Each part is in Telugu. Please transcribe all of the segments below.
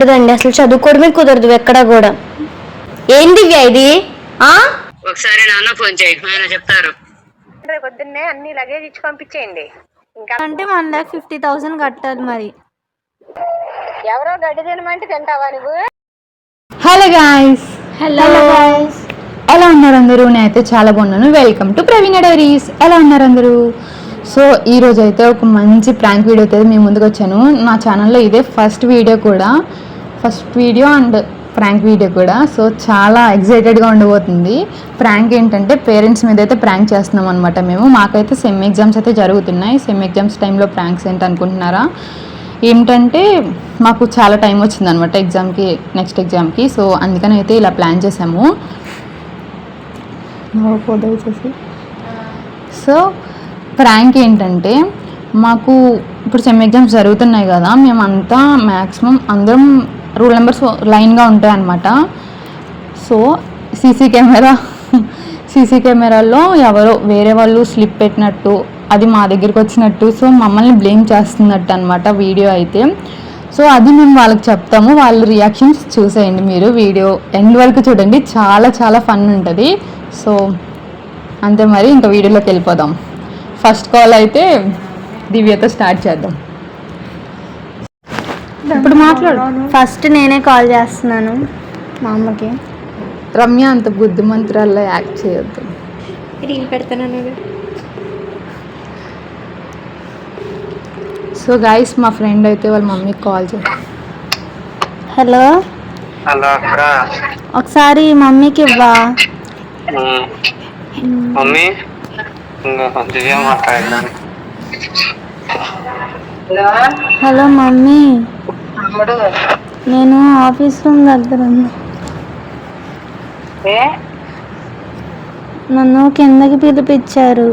కుదరదండి, అసలు చదువుకోవడమే కుదరదు ఎక్కడ కూడా. ఏంది ఇది? ఒకసారి నాన్న ఫోన్ చేయి, ఆయన చెప్తారు. పొద్దున్నే అన్ని లగేజ్ ఇచ్చి పంపించేయండి. ఇంకా అంటే 1,50,000 కట్టాలి మరి. ఎవరో గడ్డి తినమంటే తింటావా నువ్వు? హలో గాయ్స్, ఎలా ఉన్నారు అందరూ? నేనైతే చాలా బాగున్నాను. Welcome to Praveena diaries. ఎలా ఉన్నారు అందరూ? సో ఈరోజు అయితే ఒక మంచి ప్రాంక్ వీడియో అయితే మేము ముందుకు వచ్చాను. నా ఛానల్లో ఇదే first video and prank video కూడా. సో చాలా ఎక్సైటెడ్గా ఉండబోతుంది. ప్రాంక్ ఏంటంటే పేరెంట్స్ మీద అయితే ప్రాంక్ చేస్తున్నాం అనమాట మేము. మాకైతే సెమ్ ఎగ్జామ్స్ అయితే జరుగుతున్నాయి. సెమ్ ఎగ్జామ్స్ టైంలో ప్రాంక్స్ ఏంటి అనుకుంటున్నారా? ఏంటంటే మాకు చాలా టైం వచ్చిందనమాట నెక్స్ట్ ఎగ్జామ్కి. సో అందుకని అయితే ఇలా ప్లాన్ చేసాము. ఫోటో వచ్చేసి సో ప్రాంక్ ఏంటంటే, మాకు ఇప్పుడు సెమ్ ఎగ్జామ్స్ జరుగుతున్నాయి కదా, మేమంతా మ్యాక్సిమం అందరం రూల్ నెంబర్స్ లైన్గా ఉంటాయి అన్నమాట. సో సీసీ కెమెరాలో ఎవరో వేరే వాళ్ళు స్లిప్ పెట్టినట్టు, అది మా దగ్గరికి వచ్చినట్టు, సో మమ్మల్ని బ్లేమ్ చేస్తున్నట్టు అనమాట వీడియో అయితే. సో అది మేము వాళ్ళకి చెప్తాము. వాళ్ళ రియాక్షన్స్ చూసేయండి మీరు. వీడియో ఎండ్ వరకు చూడండి, చాలా చాలా ఫన్ ఉంటుంది. సో అంతే, మరి ఇంకా వీడియోలోకి వెళ్ళిపోదాం. ఫస్ట్ కాల్ అయితే దివ్యతో స్టార్ట్ చేద్దాం. ఇప్పుడు మాట్లాడు. ఫస్ట్ నేనే కాల్ చేస్తున్నాను మా అమ్మకి. రమ్య అంత బుద్ధిమంతురాల్లో యాక్ట్ చేయొద్దు. రీల్ పెడతాను. సో గైస్, మా ఫ్రెండ్ అయితే వాళ్ళ మమ్మీకి కాల్ చేస్తాం. హలో, ఒకసారి మమ్మీకి ఇవ్వా. మమ్మీ హలో మమ్మీ, నేను ఆఫీస్ రూమ్ దగ్గర ఉన్నా. నన్ను కిందకి పిలిపించారు.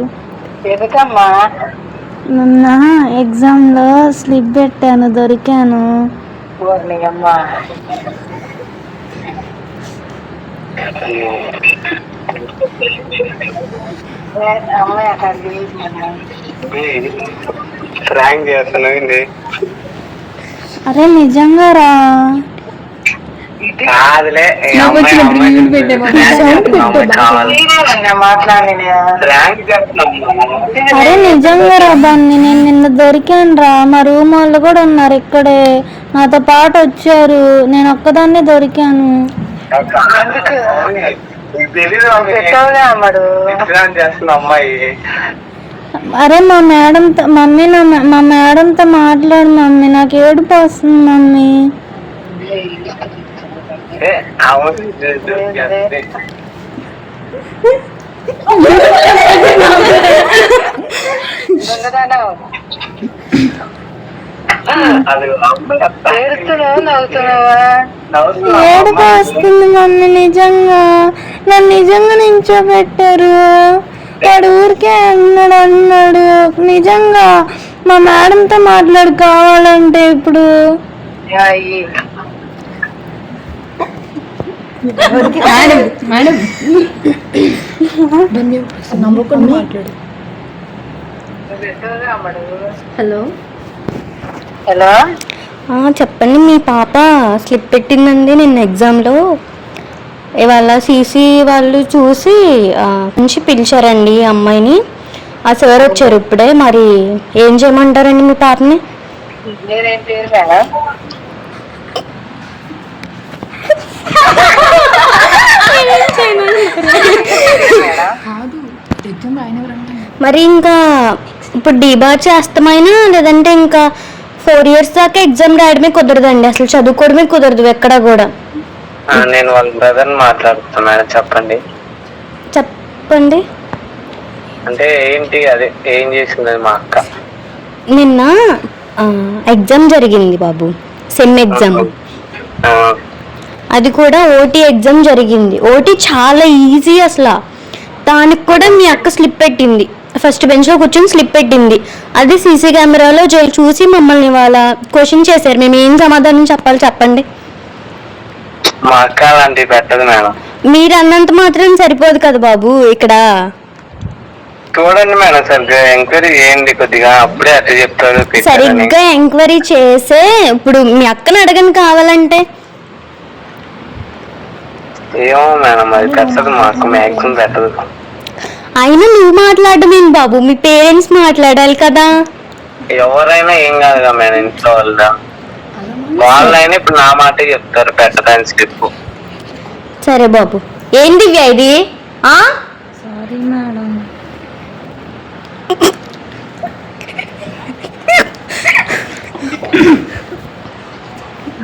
నిన్న ఎగ్జామ్లో స్లిప్ పెట్టాను, దొరికాను. అరే నిజంగా రా? అరే నిజంగా రా బన్నీ, నేను నిన్న దొరికాను రా. మా రూమ్ వాళ్ళు కూడా ఉన్నారు ఇక్కడే, నాతో పాటు వచ్చారు. నేను ఒక్కదాన్నే దొరికాను. అరే మా మేడంతో మాట్లాడు మమ్మీ, నాకు ఏడుపు వస్తుంది మమ్మీ. ఏడుపు వస్తుంది మమ్మీ, నిజంగా నన్ను నిజంగా నించోబెట్టారు. వాడు ఊరికే అన్నాడు. నిజంగా మా మేడంతో మాట్లాడు కావాలంటే. ఇప్పుడు హలో హలో, చెప్పండి. మీ పాప స్లిప్ పెట్టిందండి నిన్న ఎగ్జామ్లో. ఇవాళ సీసీ వాళ్ళు చూసి నుంచి పిలిచారండి అమ్మాయిని. ఆ సార్ వచ్చారు ఇప్పుడే. మరి ఏం చేయమంటారండి మీ పాపని? మరి ఇంకా ఇప్పుడు డీబార్ చేస్తామైనా, లేదంటే ఇంకా 4 years దాకా ఎగ్జామ్ రాయడమే కుదరదండి, అసలు చదువుకోవడమే కుదరదు ఎక్కడ కూడా. నేను వాళ్ళ బ్రదర్ మాట్లాడుతున్నాను. చెప్పండి. అంటే ఏంటి, అదే ఏం చేసింది మా అక్క? నిన్న ఎగ్జామ్ జరిగింది బాబు, సెమ్ ఎగ్జామ్. అది కూడా ఓటీ ఎగ్జామ్ జరిగింది. ఓటీ చాలా ఈజీ అసలు. దానికి కూడా మీ అక్క స్లిప్ పెట్టింది. ఫస్ట్ బెంచ్లో కూర్చొని స్లిప్ పెట్టింది. అది సీసీ కెమెరాలో చూసి మమ్మల్ని వాళ్ళ క్వశ్చన్ చేశారు. మేము ఏం సమాధానం చెప్పాలి చెప్పండి? మా అక్క అలాంటివి పెట్టదు మేడం. మీరు అన్నంత మాత్రం సరిపోదు కదా బాబు ఇక్కడ. చూడండి మేడం, సరిగ్గా ఎంక్వైరీ చేయండి కొద్దిగా, అప్పుడే అట్లా చెప్తారు పెట్టారని. సరిగ్గా ఎంక్వైరీ చేసే ఇప్పుడు మీ అక్కని అడగని కావాలంటే. ఏమో మేడం, అది పెట్టదు, మాకు మ్యాక్సిమం పెట్టదు. అయినా నువ్వు మాట్లాడమేంటి బాబు, మీ పేరెంట్స్ మాట్లాడాలి కదా. ఎవరైనా ఏం కాదు కదా మేడం, ఇంట్లో వాళ్ళైనా ఇప్పుడు నా మాటే చెప్తారు పెట్టడానికి స్లిప్. సరే బాబు. ఏంటి దివ్య ఇది? Sorry madam.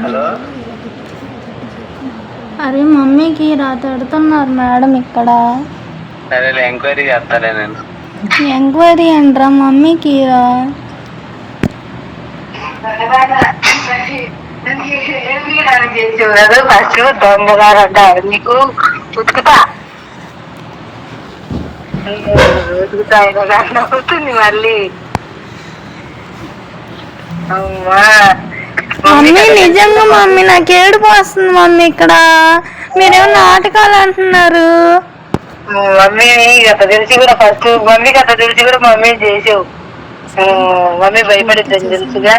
హలో, అరే మమ్మీకి రాతడుతున్నారు మేడం ఇక్కడ. సరేలే, ఎంక్వైరీ చేస్తాలే నేను. ఎంక్వైరీ అంటారా మమ్మీకి రా. ఫస్ట్ దొంగదారంట నీకు ఉతుకుతా అవుతుంది మళ్ళీ. మమ్మీ నిజంగా మమ్మీ నాకు ఏడుపు వస్తుంది మమ్మీ ఇక్కడ. మీరేమో నాటకాలు అంటున్నారు. మమ్మీ గత తెలిసి కూడా ఫస్ట్ మమ్మీ గత తెలిసి కూడా మమ్మీ చేసావు. మమ్మీ భయపడిద్దని తెలుసుగా.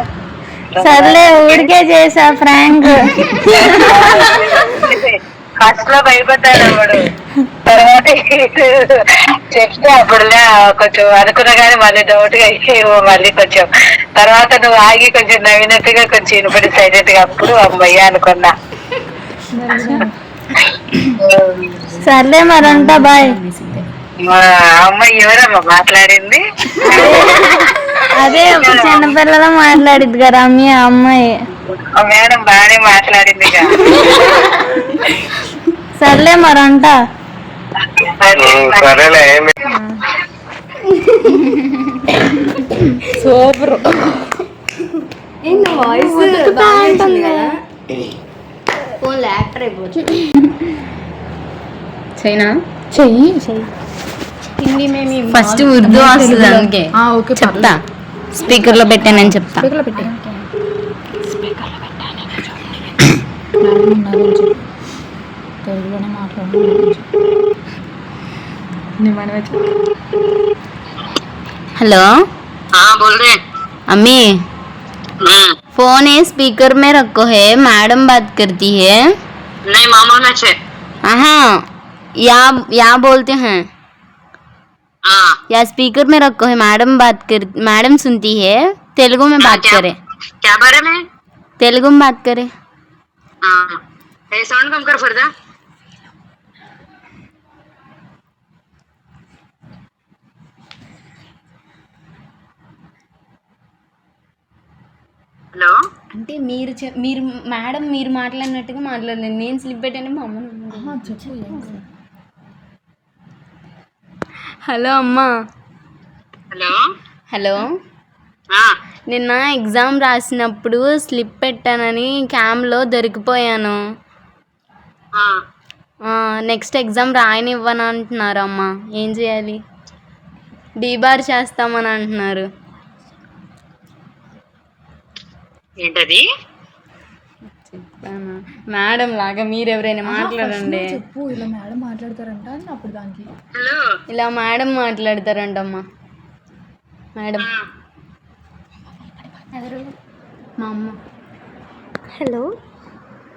సర్లే ఊరికే చేసా ఫ్రాంక్. ఫస్ట్ లో భయపడ్డాడు వాడు, తర్వాత చెప్తే అప్పుడులే కొంచెం అనుకున్నా కానీ మళ్ళీ డౌట్ గా అయ్యేమో, మళ్ళీ కొంచెం తర్వాత నువ్వు ఆగి కొంచెం నవ్వినట్టుగా కొంచెం వినపడి సైలెంట్ గా, అప్పుడు అమ్మయ్యా అనుకున్నా. సర్లే మరంతా బాయ్. మా అమ్మాయి ఎవరమ్మా మాట్లాడింది? అదే చిన్నపిల్లల మాట్లాడిద్ది కదా రమ్య అమ్మాయి. మేడం బాగానే మాట్లాడింది. సర్లే మరంతా. సరేలే, ఏమి సూపర్. చైనా చెయ్యి. ఫస్ట్ ఉర్దూ వస్తుంది, అందుకే ఓకే చెప్తా. స్పీకర్ లో పెట్టానని చెప్తా. స్పీకర్లో పెట్టే. తెలుగులోనే మాట్లాడు. हेलो हाँ बोल रहे अम्मी, फोन है स्पीकर में रखो है, मैडम बात करती है। नहीं मामा ना छे। हाँ, या बोलते हैं। हाँ या स्पीकर में रखो है, मैडम सुनती है। तेलुगु में बात करे। क्या बारे में? तेलुगु में बात करे। हाँ साउंड कम कर फरदा। హలో అంటే మీరు మేడం మీరు మాట్లాడినట్టుగా మాట్లాడలేదు, నేను స్లిప్ పెట్టాను మా అమ్మ. హలో అమ్మా. హలో హలో, నిన్న ఎగ్జామ్ రాసినప్పుడు స్లిప్ పెట్టానని క్యామ్లో దొరికిపోయాను. నెక్స్ట్ ఎగ్జామ్ రాయనివ్వను అంటున్నారు అమ్మా, ఏం చేయాలి? డీబార్ చేస్తామని అంటున్నారు. ఏంటది? చెప్తాను మేడం లాగా మీరు ఎవరైనా మాట్లాడండి. చెప్పు, ఇలా మేడం మాట్లాడతారంట అని అప్పుడు దానికి. హలో ఇలా మేడం మాట్లాడతారంటమ్మా. మేడం ఎవరు? మా అమ్మ. హలో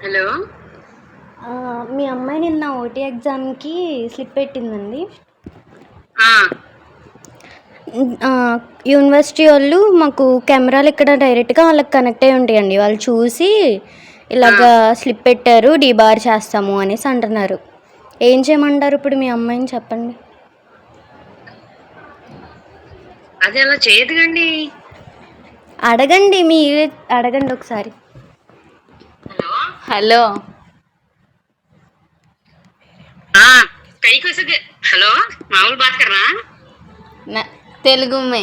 హలో మీ అమ్మాయి నిన్న ఓటీ ఎగ్జామ్కి స్లిప్ పెట్టిందండి. యూనివర్సిటీ వాళ్ళు మాకు కెమెరాలు ఇక్కడ డైరెక్ట్గా వాళ్ళకి కనెక్ట్ అయి ఉంటాయండి, వాళ్ళు చూసి ఇలాగా స్లిప్ పెట్టారు, డీబార్ చేస్తాము అనేసి అంటున్నారు. ఏం చేయమంటారు ఇప్పుడు మీ అమ్మాయిని, చెప్పండి. అది అలా చేయదుగండి. అడగండి, మీరు అడగండి ఒకసారి. హలో హలో మామూలు బాత్ కర్రా? తెలుగు మే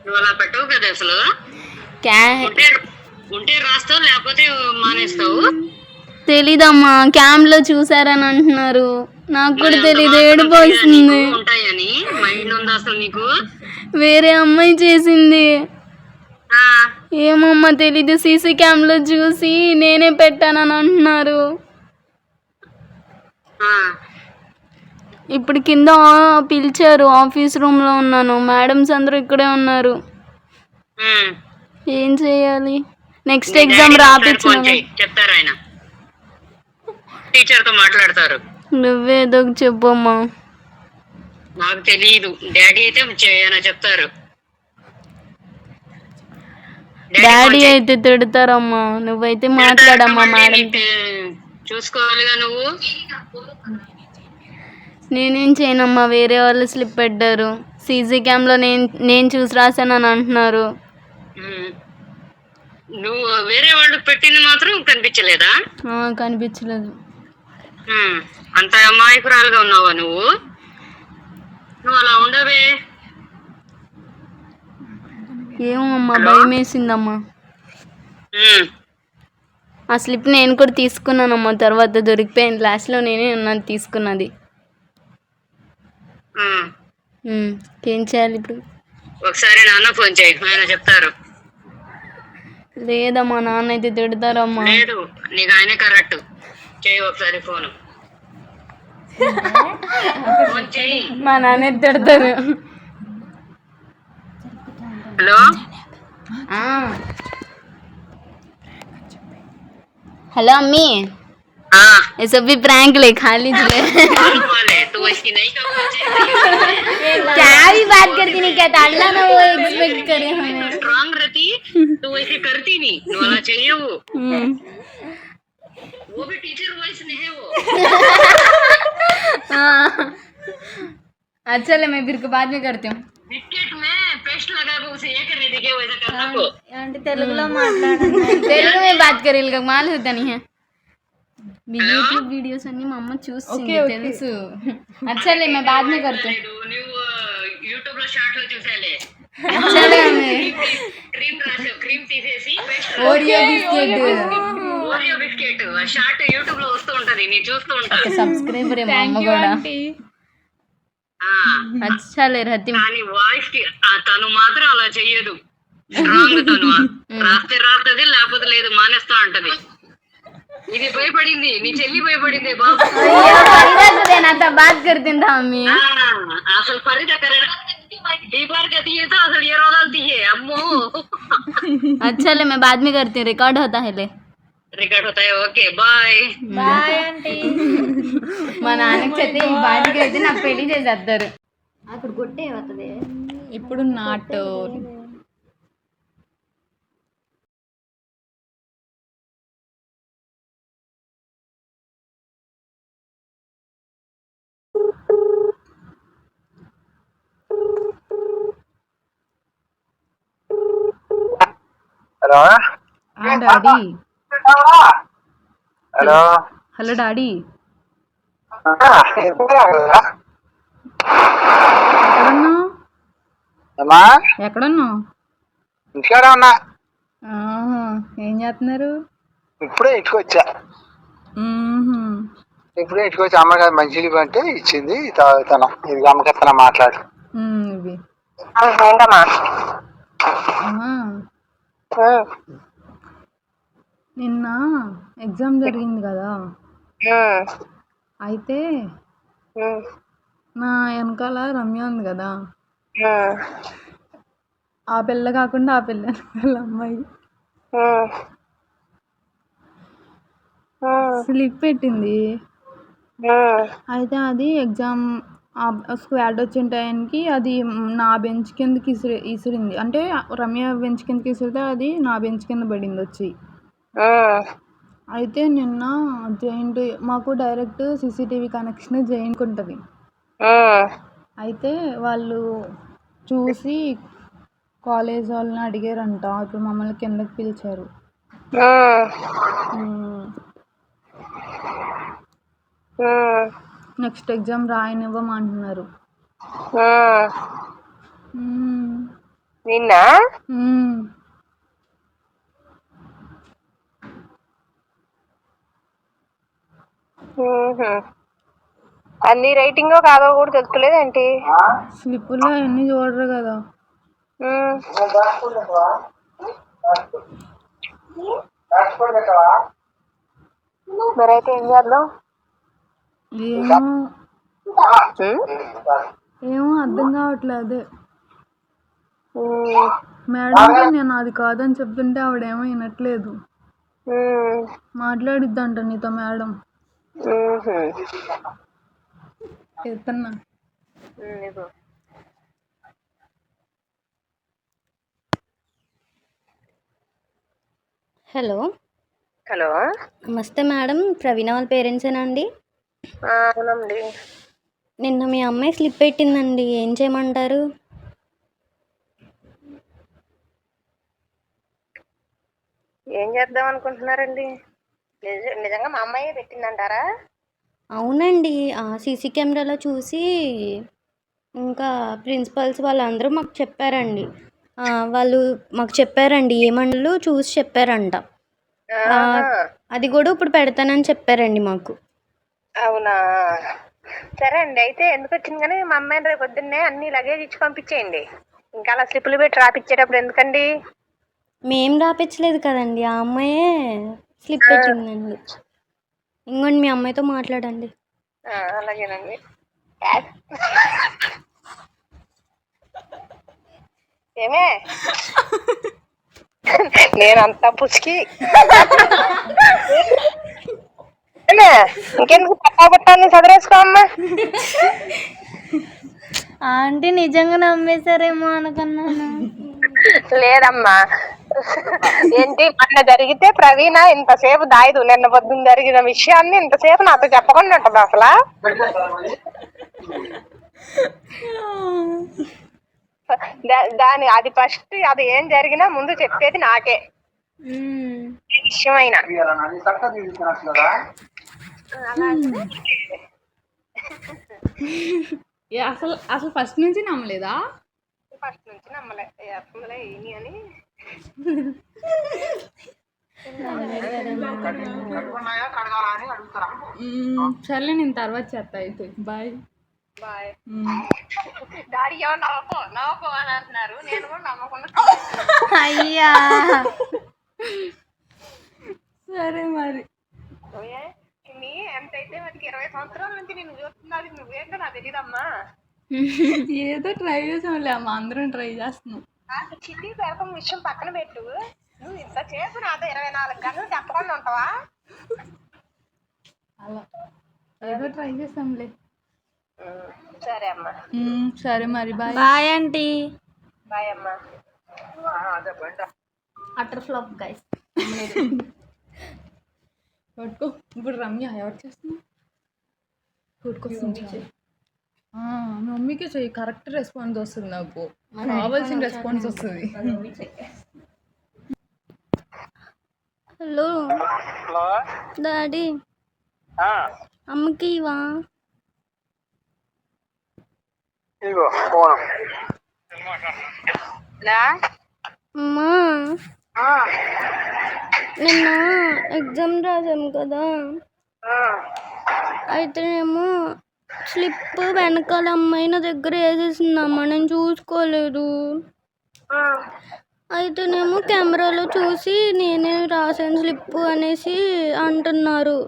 నువ్వు అలా పెట్టవు కదా అసలు. క్యా ఉంటే రాస్తావు, లేకపోతే మానేస్తావు. తెలీదమ్మా, క్యామ్లో చూసారని అంటున్నారు, నాకు కూడా తెలీదు, ఏడుపు వస్తుంది. ఉంటాయని మైండ్ ఉందా అసలు నీకు? వేరే అమ్మాయి చేసింది, ఏమమ్మా తెలీదు, సీసీ క్యామ్లో చూసి నేనే పెట్టానని అంటున్నారు. ఇప్పుడు కింద పిలిచారు, ఆఫీస్ రూమ్లో ఉన్నాను, మేడమ్స్ అందరూ ఇక్కడే ఉన్నారు. ఏం చేయాలి? నెక్స్ట్ ఎగ్జామ్ రాపించిన చెప్తారు, ఆయన టీచర్ తో మాట్లాడతారు. నువ్వేదో చెప్పమ్మా. నాకు తెలియదు, డాడీ అయితే చెప్తారు. డాడీ అయితే తిడతారమ్మా, నువ్వైతే మాట్లాడమ్మా మేడం. చూసుకోవాలిగా నువ్వు. నేనేం చేయనమ్మా, వేరే వాళ్ళు స్లిప్ పెట్టారు. సీసీ క్యామ్లో నేను చూసి రాశానని అంటున్నారు. నువ్వు వేరే వాళ్ళు పెట్టింది మాత్రం కనిపించలేదా? కనిపించలేదు. అంత అమాయకురాలుగా ఉన్నావా నువ్వు? నువ్వు అలా ఉండవే. ఏమో అమ్మా, భయం వేసిందమ్మా. ఆ స్లిప్ నేను కూడా తీసుకున్నానమ్మా, తర్వాత దొరికిపోయింది. లాస్ట్లో నేనే ఉన్నాను తీసుకున్నది. ఏం చేయాలి ఇప్పుడు? ఒకసారి నాన్న ఫోన్ చేయి, ఆయన చెప్తారు. లేదమ్మా, నాన్న అయితే తిడతారమ్మా. లేదు, నీకు ఆయనే కరెక్ట్. చేయి ఒకసారి ఫోన్ చేయి. మా నాన్న తిడతారు. హలో हेलो अम्मी, ये सब भी प्रैंक ले, खा लीजिए। तो इसकी नहीं क्या भी बात करती नहीं, क्या अल्लाह ना वो एक्सपेक्ट करे हमें. स्ट्रांग रहती तो वैसे करती नहीं, तो वाला चाहिए वो भी टीचर वॉइस नहीं है वो. अच्छा ले, मैं फिर को बाद में करती हूँ. बिस्किट में पेस्ट लगा के उसे ये करने दीजिए, वैसा करना को. आंटी तेलुगु లో మాట్లాడండి. తెలుగు में बात करें, इनका माल होता नहीं है. యూట్యూబ్ వీడియోస్ అన్ని మా అమ్మ చూస్తుంది, తెలుసు. अच्छा ले, मैं बाद में करती हूँ. నువ్వు యూట్యూబ్ లో షార్ట్ లో చూసాలే. अच्छा ले, हमें క్రీమ్ రాసు, క్రీమ్ తీసేసి paste. Oreo biscuit, Oreo biscuit short YouTube లో వస్తూ ఉంటది, నేను చూస్తూ ఉంటాను. సబ్స్క్రైబర్ మా అమ్మ కూడా. अच्छा ले रहती. కానీ వాయిస్ తను మాత్రం అలా చెయ్యదు. స్ట్రాంగ్ తను రాస్తే రాస్తుంది, లేకపోతే లేదు మానేస్తా ఉంటది. ఇది భయపడింది, నీ చెల్లి భయపడింది బాబు. నాతో బాత్ करती था मम्मी. అసలు ఫరీదా ఈ బార్ का दिए तो అసలు ఏ రోజులు తీయే అమ్మో. अच्छा ले, मैं बाद में करती हूँ, रिकॉर्ड होता है. ले రికార్డ్ అవుతాయి. Okay bye. Bye aunty. మా నాన్నకి చెప్తే ఈ బాధ్యత అయితే నాకు పెళ్లి చేసేస్తారు. అక్కడ కొట్టే అవుతుంది. ఇప్పుడు నాటు hello daddy. Hello hello daddy, ఎక్కడున్నావు? ఇంటికాడే ఉన్నా. ఏం చేస్తున్నారు? ఇప్పుడే ఇటుకొచ్చా. ఇప్పుడే ఇటుకొచ్చి అమ్మకి మంచిది అంటే ఇచ్చింది, తాగుతాను. ఇది అమ్మకెత్తనా మాట్లాడు. ఇవి నిన్న ఎగ్జామ్ జరిగింది కదా, అయితే నా వెనకాల రమ్య ఉంది కదా, ఆ పిల్ల కాకుండా ఆ పిల్ల వెనకాల అమ్మాయి స్లిప్ పెట్టింది. అయితే అది ఎగ్జామ్ స్క్వాడ్ వచ్చిన టైంకి అది నా బెంచ్ కిందకి ఇసిరింది. అంటే రమ్య బెంచ్ కిందకి ఇసిరితే అది నా బెంచ్ కింద పడింది వచ్చి. అయితే నిన్న జైంట్ మాకు డైరెక్ట్ సీసీటీవీ కనెక్షన్ జైంట్కి ఉంటుంది. అయితే వాళ్ళు చూసి కాలేజ్ వాళ్ళని అడిగారంట, ఇప్పుడు మమ్మల్ని కిందకి పిలిచారు. నెక్స్ట్ ఎగ్జామ్ రాయనివ్వమంటున్నారు. నిన్న అన్ని రైటింగ్ కాదో కూడా తెలుసుకోలేదేంటి? స్లిప్పులో అన్ని చూడరు కదా. మరైతే ఏం చేద్దాం? ఏమో ఏమో అర్థం కావట్లేదు. అదే మేడంకి నేను అది కాదని చెప్తుంటే ఆవిడేమో వినట్లేదు. మాట్లాడిద్దంట నీతో మేడం. చెప్తున్నా. హలో హలో, నమస్తే మేడం, ప్రవీణ వాళ్ళ పేరెంట్సేనా అండి? అవునండి. నిన్న మీ అమ్మాయి స్లిప్ పెట్టిందండి, ఏం చేయమంటారు? ఏం చేద్దాం అనుకుంటున్నారండి? నిజంగా మా అమ్మాయి పెట్టిందంటారా? అవునండి, సీసీ కెమెరాలో చూసి ఇంకా ప్రిన్సిపల్స్ వాళ్ళందరూ మాకు చెప్పారండి. వాళ్ళు మాకు చెప్పారండి, ఏమండలు చూసి చెప్పారంట. అది కూడా ఇప్పుడు పెడతానని చెప్పారండి మాకు. అవునా, సరే అండి. అయితే ఎందుకు వచ్చింది కానీ మా అమ్మాయిని రేపు పొద్దున్నే అన్ని లగేజ్ ఇచ్చి పంపించేయండి. ఇంకా అలా స్లిప్పులు పెట్టి రాపిచ్చేటప్పుడు ఎందుకండి? మేం రాపించలేదు కదండి, ఆ అమ్మాయే స్లిప్ పెట్టిందండి. ఇంకోండి మీ అమ్మాయితో మాట్లాడండి. అలాగేనండి. ఏమే నేనంతా పుచ్చుకి ఇంకెందుకు పట్టాన్ని చదివేసుకో అమ్మా. ఆంటీ నిజంగా నమ్మేశారేమో అనుకున్నాను. లేదమ్మా, ఏంటి మొన్న జరిగితే ప్రవీణ ఇంతసేపు దాయదు. నిన్న పొద్దున్న జరిగిన విషయాన్ని ఇంతసేపు నాతో చెప్పకుండా ఉంటది అసలు. దాని అది ఫస్ట్ అది ఏం జరిగినా ముందు చెప్పేది నాకే విషయమైనా. అసలు అసలు ఫస్ట్ నుంచి నమ్మలేదా? ఫస్ట్ నుంచి నమ్మలే అసలే ఏమి అని. సర్లే, నేను తర్వాత చేస్తా. అయితే బాయ్. బాయ్. డాడీ ఏమో నవ్వుకో అని అంటున్నారు, నేను కూడా నమ్మకుండా. అయ్యా సరే మరి. ఎంతైతే వాటికి 20 సంవత్సరాల నుంచి నేను చూస్తున్నది నువ్వేంటో నాకు తెలియదమ్మా. ఏదో ట్రై చేసాంలే అమ్మ, అందరం ట్రై చేస్తున్నాం. చిట్టి పెరకం విషయం పక్కన పెట్టు. నువ్వు ఇంత చేసి నాతో 24 గంటలు చెప్పకుండా ఉంటావా? అలా ఏదో ట్రై చేసాంలే. సరే అమ్మా. సరే మరి, బాయ్. Bye aunty. బాయ్ అమ్మా. Utter flop guys. పట్టుకో. ఇప్పుడు రమ్య ఎవరు చేస్తున్నా? మీ మమ్మీకే చెయ్యి, కరెక్ట్ రెస్పాన్స్ వస్తుంది. నాకు కావాల్సిన రెస్పాన్స్ వస్తుంది. హలో డాడీ, అమ్మకి ఇవా? అమ్మా, నిన్న ఎగ్జామ్ రాసాం కదా, అయితేనేమో స్లిప్ వెనకాల అమ్మాయి నా దగ్గర వేసేసిందమ్మా, నేను చూసుకోలేదు. అయితేనేమో కెమెరాలో చూసి నేనే రాసాను స్లిప్ అనేసి అంటున్నారు.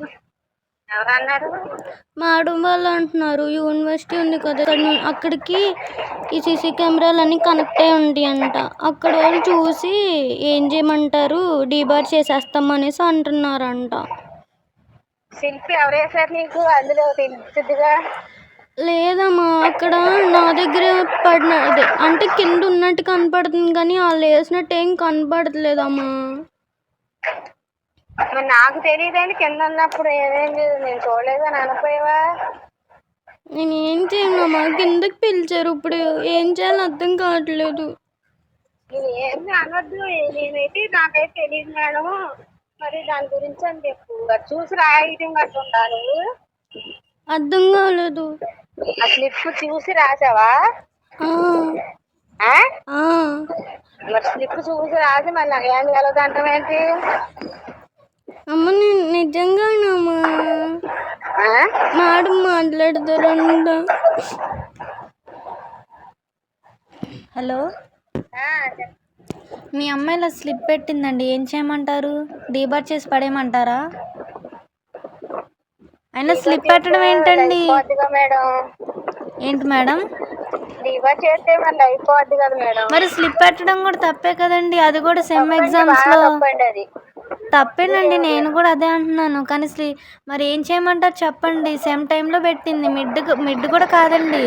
మేడం వాళ్ళు అంటున్నారు, యూనివర్సిటీ ఉంది కదా అక్కడికి ఈ సీసీ కెమెరాలన్నీ కనెక్ట్ అయి ఉంటాయి అంట. అక్కడ వాళ్ళు చూసి ఏం చేయమంటారు, డీబార్ చేసేస్తాం అనేసి అంటున్నారంట. శిల్పి ఎవరేసారు నీకు అందులో తెలుసుగా? లేదమ్మా, అక్కడ నా దగ్గర పడిన అంటే కింద ఉన్నట్టు కనపడుతుంది కానీ వాళ్ళు వేసినట్టు ఏం కనపడట్లేదమ్మా. నాకు తెలియదండి, కింద ఉన్నప్పుడు ఏమేం లేదు, నేను చూడలేదని అనపోయావా? నేను ఏం చేయనమ్మా, కిందకి పిలిచారు, ఇప్పుడు ఏం చేయాలో అర్థం కావట్లేదు. నేను ఏమి అనొద్దు, నేనైతే నాకైతే తెలియదు మేడం, మరి దాని గురించి అని చెప్పు. అది చూసి రాయటం గట్టు ఉండాలి. అర్థం కాలేదు. ఆ స్లిప్ చూసి రాసావా? మరి స్లిప్ చూసి రాసి మళ్ళీ ఏం కలదంటావేంటి? అమ్మ నేను నిజంగానమ్మా, మేడం మాట్లాడతారంట. హలో, మీ అమ్మాయి ఇలా స్లిప్ పెట్టిందండి, ఏం చేయమంటారు? డీబార్ చేసి పడేయమంటారా? అయినా స్లిప్ పెట్టడం ఏంటండి? మేడం ఏంటి మేడం? రివర్స్ చేస్తే మళ్ళీ అయిపోద్ది కదా మేడం. మరి స్లిప్ పెట్టడం కూడా తప్పే కదండి, అది కూడా సెమ్ ఎగ్జామ్స్ లో తప్పండి అది. తప్పేనండి, నేను కూడా అదే అంటున్నాను. కానీ మరి ఏం చేయమంటారు చెప్పండి, సెమ్ టైంలో పెట్టింది, మిడ్ కూడా కాదండి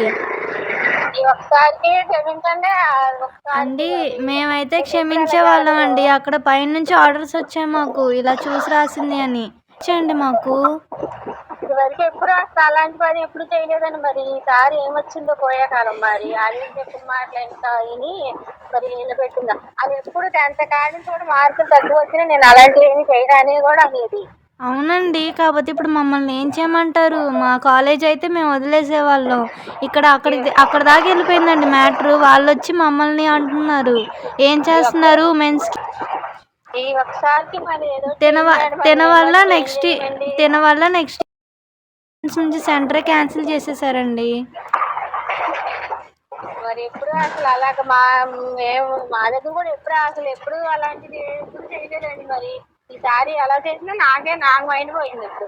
ఒకసారికి క్షమించండి. అండి. మేమైతే క్షమించే వాళ్ళం అండి, అక్కడ పైనుంచి ఆర్డర్స్ వచ్చాయి మాకు, ఇలా చూసి రాసింది అని చేయండి మాకు. ఇదివరకు ఎప్పుడు అసలు అలాంటి పని ఎప్పుడు చేయలేదని మరి ఈసారి ఏమొచ్చిందో పోయే కాలం. మరి అది చెప్పిన మాటలు ఎంత విని మరి నిలబెట్టిందా అది ఎప్పుడు 10th కాడి కూడా మార్కులు తక్కువ వచ్చినా నేను అలాంటివి ఏమి చేయడానికి కూడా అనేది. అవునండి, కాకపోతే ఇప్పుడు మమ్మల్ని ఏం చేయమంటారు? మా కాలేజ్ అయితే మేము వదిలేసేవాళ్ళం, అక్కడ దాకా వెళ్ళిపోయిందండి మ్యాటర్. వాళ్ళు వచ్చి మమ్మల్ని అంటున్నారు ఏం చేస్తున్నారు మెన్స్ ఈ ఒకసారికి మరి ఏదో తిన వల్ల నెక్స్ట్ నుంచి సెంటర్ క్యాన్సిల్ చేసేసారండి. మరి ఎప్పుడు అసలు అలాగ మా దగ్గర కూడా ఎప్పుడు అలాంటిది ఎప్పుడు చేయలేదండి. మరి ఈసారి ఎలా చేసినా నాకు మైండ్ పోయింది ఇప్పుడు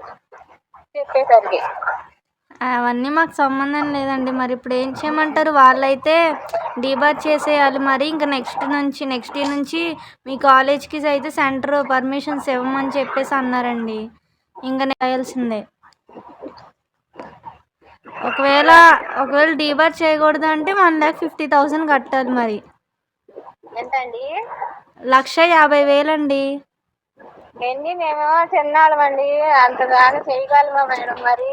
చెప్పేసరికి. అవన్నీ మాకు సంబంధం లేదండి. మరి ఇప్పుడు ఏం చేయమంటారు? వాళ్ళైతే డీబార్ చేసేయాలి. మరి ఇంకా నెక్స్ట్ ఇయర్ నుంచి మీ కాలేజ్కి అయితే సెంటర్ పర్మిషన్స్ ఇవ్వమని చెప్పేసి అన్నారండి. ఇంకా రాయాల్సిందే. ఒకవేళ డీబార్ చేయకూడదు అంటే 1,50,000 కట్టాలి. మరి ఎంతండి? 1,50,000 అండి. ఎన్ని మేము చిన్నాళ్ళమండి, అంతదాకా చేయగలమా మేడం? మరి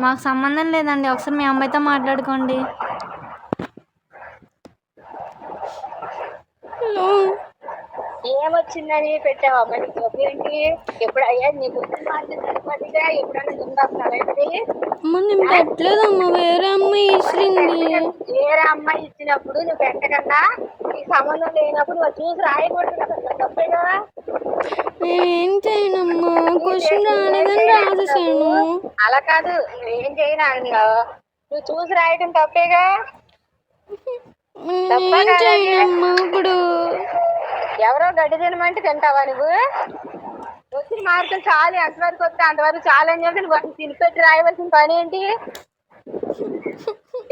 మాకు సంబంధం లేదండి, ఒకసారి మీ అమ్మాయితో మాట్లాడుకోండి. ఏమొచ్చిందని పెట్టావా మరి జబ్బు ఏంటి? ఎప్పుడు అయ్యా నీకు సరిపడిగా ఎప్పుడన్నా తిందాండి? నేను పెట్టలేదమ్మా, వేరే అమ్మాయి ఇచ్చింది. వేరే అమ్మాయి ఇచ్చినప్పుడు నువ్వు పెట్టకుండా నీకు సంబంధం లేనప్పుడు నువ్వు చూసి రాయకూడదు కదా, తప్పే కదా. నేనేం చేయనమ్మా, క్వశ్చన్ రాలేదని రాసేసాను. అలా కాదు, నువ్వేం చేయను, నువ్వు చూసి రాయటం తప్పేగా. నేనేం చేయనమ్మా. ఇప్పుడు ఎవరో గడ్డి తినమంటే తింటావా నువ్వు? వచ్చిన మార్కులు చాలు, ఎంతవరకు వస్తే అంతవరకు చాలు అని చెప్పి నువ్వు తినిపెట్టి రాయవలసిన పని ఏంటి?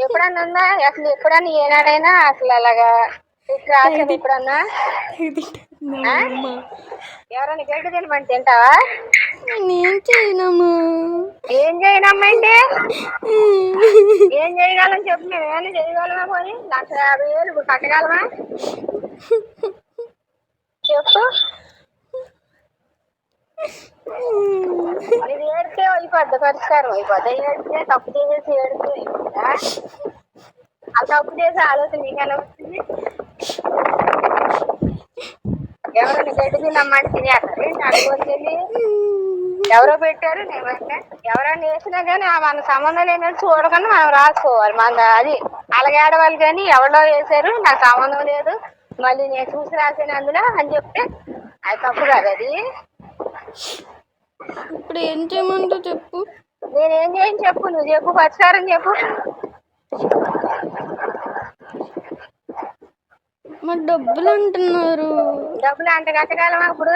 ఎప్పుడన్నా ఉందా అసలు? ఎప్పుడన్నా ఏనాడైనా అసలు అలాగా రాసాను ఎప్పుడన్నా? ఎవరన్నా గడ్డి తినమంటే తింటావా? నేనేం చేయనమ్మా. ఏం చేయనమ్మా అంటే ఏం చేయగలం చెప్పు. మేము ఏమైనా చేయగలమా? పోనీ 1,50,000 ఇప్పుడు కట్టగలమా చెప్పు. ఇది ఏడితే అయిపోద్ది, పరిష్కారం అయిపోద్ది. ఏడితే తప్పు చేసి ఏడితే అయిపోద్దా? ఆ తప్పు చేసే ఆలోచన నీకు ఎలా వచ్చింది? ఎవరైనా గడ్డి తినమ్మంటే తినేస్తారు ఏంటి? అడుగుతుంది ఎవరో పెట్టారు, నేను పెట్టా. ఎవరైనా వేసినా కానీ మన సంబంధం లేనట్టు చూడకుండా మనం రాసుకోవాలి. అది అలాగే ఆడవాళ్ళు కానీ ఎవరో వేసారు, నాకు సంబంధం లేదు, మళ్ళీ నేను చూసి రాసాను అందులో అని చెప్తే అది తప్పు కాదు. అది ఇప్పుడు ఏం చేయమంటావు చెప్పు. నేనేం చేయని చెప్పు, నువ్వు చెప్పు, పరిష్కారం చెప్పు. మరి డబ్బులు అంటున్నారు. డబ్బులు అంత కట్టగలమా ఇప్పుడు?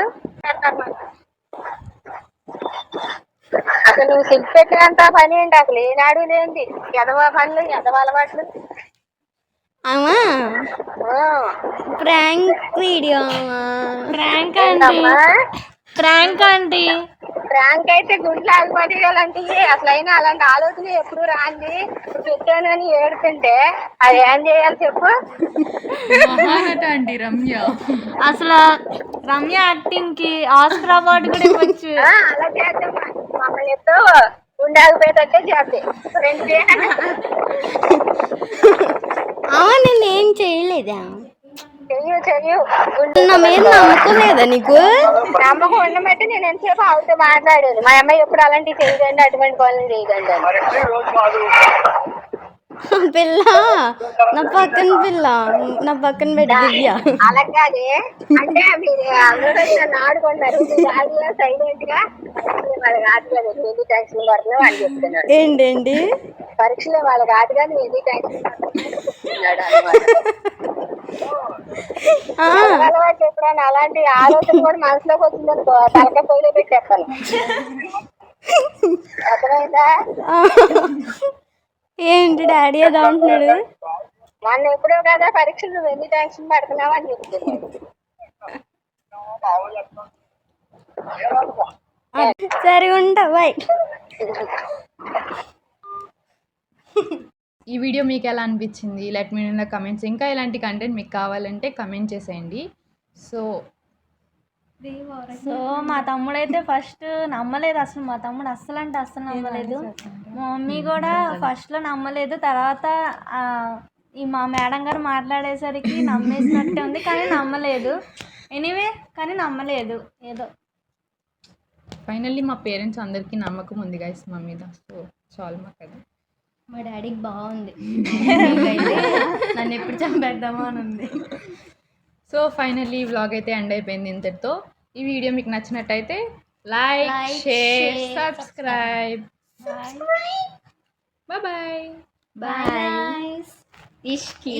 అసలు నువ్వు సిగ్గు పెట్టినంత పని ఏంటి? అసలు ఏనాడు లేంది ఎదవ పనులు, ఎదవ అలవాట్లు. Prank video. Prank aunty. Prank అయితే గుండెలు ఆగిపోతాయి. అసలు అయినా అలాంటి ఆలోచన ఎప్పుడు రాంది. ఇప్పుడు పెట్టానని ఏడుతుంటే అది ఏం చేయాలి చెప్పు. అసలు రమ్య యాక్టింగ్ కి ఆస్కర్ అవార్డు కూడా ఇవ్వచ్చు. అలా చేద్దాం, మమ్మల్ని ఎత్తో గుండె ఆగిపోయేటట్టే చేద్దాం. 2 నేనేం చేయలేదా? చెయ్యు నా మీద నమ్మకం లేదా నీకు? నమ్మకం ఉండమంటే నేను ఎంతసేపు ఆవిడతో మాట్లాడాను. మా అమ్మాయి ఎప్పుడు అలాంటివి చేయదండి, అటువంటి పనులు చేయదండి. పిల్ల నా పక్కన పెట్టి దివ్య. అలా కాదే, అంటే మీరు అందరూ నన్ను ఆడుకుంటారు సైలెంట్ గా. వాళ్ళకి ఆటలేదు, ఎన్ని టెన్షన్ పడుతున్నావు అని చెప్తున్నాడు. ఏంటండి పరీక్షలో వాళ్ళకి ఆటగా నువ్వు ఎన్ని టెన్షన్ పడుతున్నాడు అనమాట. అలవాటు ఎప్పుడైనా అలాంటి ఆలోచన కూడా మనసులోకి వచ్చిందనుకో తలకాయ పొయ్యిలో పెట్టేస్తాను. అర్థమైందా? ఏంటి డాడీ ఏదో అంటున్నాడు? మొన్న ఎప్పుడో కదా పరీక్షలు నువ్వు ఎన్ని టెన్షన్ పడుతున్నావు అని చెప్తున్నాను. సరే ఉంటా, బాయ్. ఈ వీడియో మీకు ఎలా అనిపించింది? Let me in the comments. ఇంకా ఇలాంటి కంటెంట్ మీకు కావాలంటే కమెంట్ చేసేయండి. సో మా తమ్ముడైతే ఫస్ట్ నమ్మలేదు అసలు. మా తమ్ముడు అస్సలు అంటే అస్సలు నమ్మలేదు. మా మమ్మీ కూడా ఫస్ట్లో నమ్మలేదు. తర్వాత ఈ మా మేడం గారు మాట్లాడేసరికి నమ్మేసినట్టే ఉంది, కానీ నమ్మలేదు. ఎనీవే కానీ నమ్మలేదు ఏదో. ఫైనల్లీ మా పేరెంట్స్ అందరికీ నమ్మకం ఉంది గైస్ మా మీద. సో చాలు మాకు అది. మా డాడీకి బాగుంది. నన్ను ఎప్పుడు చంపేద్దామా అని ఉంది. సో ఫైనల్లీ వ్లాగ్ అయితే ఎండ్ అయిపోయింది ఇంతటితో. ఈ వీడియో మీకు నచ్చినట్టయితే like, share, subscribe. Bye bye. Bye. ఇష్కి